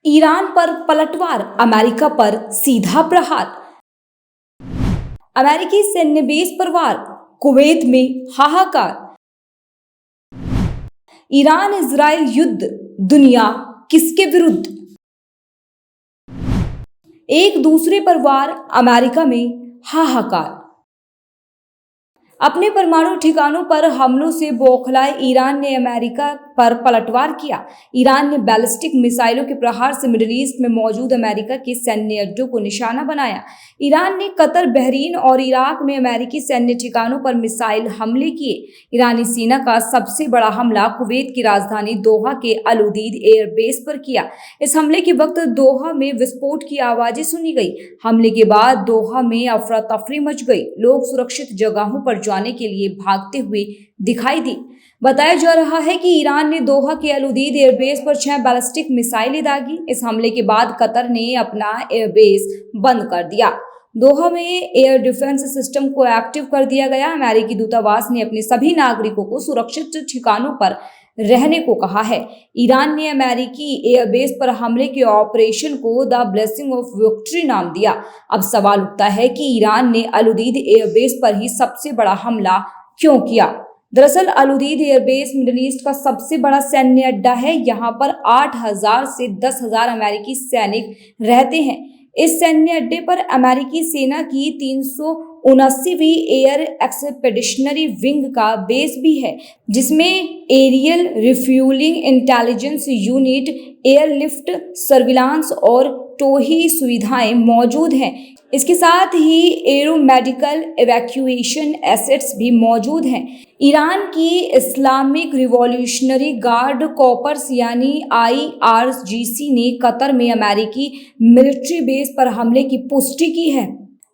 Iran पर पलटवार, America पर सीधा प्रहार। अमेरिकी सैन्य बेस पर वार, कुवैत में हाहाकार। ईरान इजराइल युद्ध, दुनिया किसके विरुद्ध? एक दूसरे पर वार, अमेरिका में हाहाकार। अपने परमाणु ठिकानों पर हमलों से बौखलाए ईरान ने अमेरिका पर पलटवार किया। ईरान ने बैलिस्टिक मिसाइलों के प्रहार से मिडिल ईस्ट में मौजूद अमेरिका के सैन्य अड्डों को निशाना बनाया। ईरान ने कतर, बहरीन और इराक में अमेरिकी सैन्य ठिकानों पर मिसाइल हमले किए। ईरानी सेना का सबसे बड़ा हमला कुवैत की राजधानी दोहा के अल-उदीद एयरबेस पर किया। इस हमले के वक्त दोहा में विस्फोट की आवाजें सुनी गई। हमले के बाद दोहा में अफरा तफरी मच गई। लोग सुरक्षित जगहों पर जाने के लिए भागते हुए दिखाई दी। बताया जा रहा है कि ईरान ने दोहा के अल-उदीद एयरबेस पर 6 बैलिस्टिक मिसाइलें दागी। इस हमले के बाद कतर ने अपना एयरबेस बंद कर दिया। दोहा में एयर डिफेंस सिस्टम को एक्टिव कर दिया गया। अमेरिकी दूतावास ने अपने सभी नागरिकों को सुरक्षित ठिकानों पर रहने को कहा है। ईरान ने अमेरिकी एयरबेस पर हमले के ऑपरेशन को द ब्लेसिंग ऑफ विक्ट्री नाम दिया। अब सवाल उठता है कि ईरान ने अल-उदीद एयरबेस पर ही सबसे बड़ा हमला क्यों किया? दरअसल अल-उदीद एयरबेस मिडिल ईस्ट का सबसे बड़ा सैन्य अड्डा है। यहाँ पर 8,000 से 10,000 अमेरिकी सैनिक रहते हैं। इस सैन्य अड्डे पर अमेरिकी सेना की 379वीं एयर एक्सपेडिशनरी विंग का बेस भी है, जिसमें aerial refuelling, intelligence unit, airlift surveillance और टोही सुविधाएं मौजूद हैं। इसके साथ ही एरोमेडिकल इवैक्यूएशन एसेट्स भी मौजूद हैं। ईरान की इस्लामिक रिवॉल्यूशनरी गार्ड कॉर्प्स यानी IRGC ने कतर में अमेरिकी मिलिट्री बेस पर हमले की पुष्टि की है।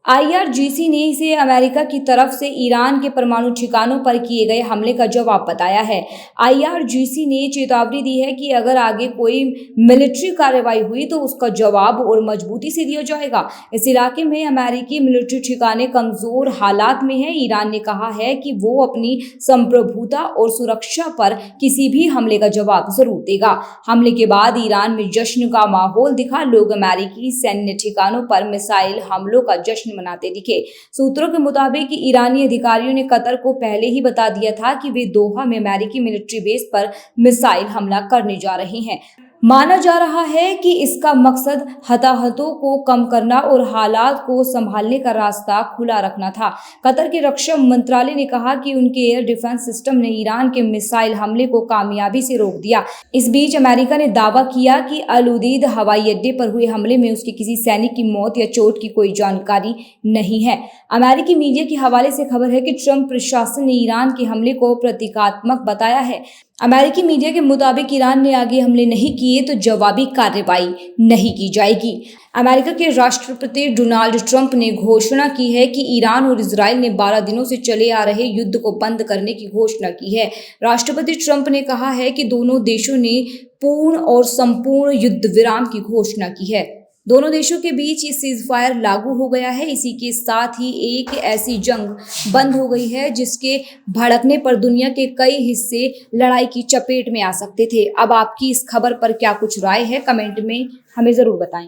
IRGC ने इसे अमेरिका की तरफ से ईरान के परमाणु ठिकानों पर किए गए हमले का जवाब बताया है। IRGC ने चेतावनी दी है कि अगर आगे कोई मिलिट्री कार्रवाई हुई तो उसका जवाब और मजबूती से दिया जाएगा। इस इलाके में अमेरिकी मिलिट्री ठिकाने कमजोर हालात में हैं। ईरान ने कहा है कि वो अपनी संप्रभुता और सुरक्षा पर किसी भी हमले का जवाब जरूर देगा। हमले के बाद ईरान में जश्न का माहौल दिखा। लोग अमेरिकी सैन्य ठिकानों पर मिसाइल हमलों का जश्न मनाते दिखे। सूत्रों के मुताबिक ईरानी अधिकारियों ने कतर को पहले ही बता दिया था कि वे दोहा में अमेरिकी मिलिट्री बेस पर मिसाइल हमला करने जा रहे हैं। माना जा रहा है कि इसका मकसद हताहतों को कम करना और हालात को संभालने का रास्ता खुला रखना था। कतर के रक्षा मंत्रालय ने कहा कि उनके एयर डिफेंस सिस्टम ने ईरान के मिसाइल हमले को कामयाबी से रोक दिया। इस बीच अमेरिका ने दावा किया कि अल-उदीद हवाई अड्डे पर हुए हमले में उसके किसी सैनिक की मौत या चोट की कोई जानकारी नहीं है। अमेरिकी मीडिया के हवाले से खबर है कि ट्रंप प्रशासन ने ईरान के हमले को प्रतीकात्मक बताया है। अमेरिकी मीडिया के मुताबिक ईरान ने आगे हमले नहीं किए तो जवाबी कार्रवाई नहीं की जाएगी। अमेरिका के राष्ट्रपति डोनाल्ड ट्रंप ने घोषणा की है कि ईरान और इजराइल ने 12 दिनों से चले आ रहे युद्ध को बंद करने की घोषणा की है। राष्ट्रपति ट्रंप ने कहा है कि दोनों देशों ने पूर्ण और संपूर्ण युद्ध विराम की घोषणा की है। दोनों देशों के बीच ये सीजफायर लागू हो गया है। इसी के साथ ही एक ऐसी जंग बंद हो गई है जिसके भड़कने पर दुनिया के कई हिस्से लड़ाई की चपेट में आ सकते थे। अब आपकी इस खबर पर क्या कुछ राय है, कमेंट में हमें जरूर बताएं।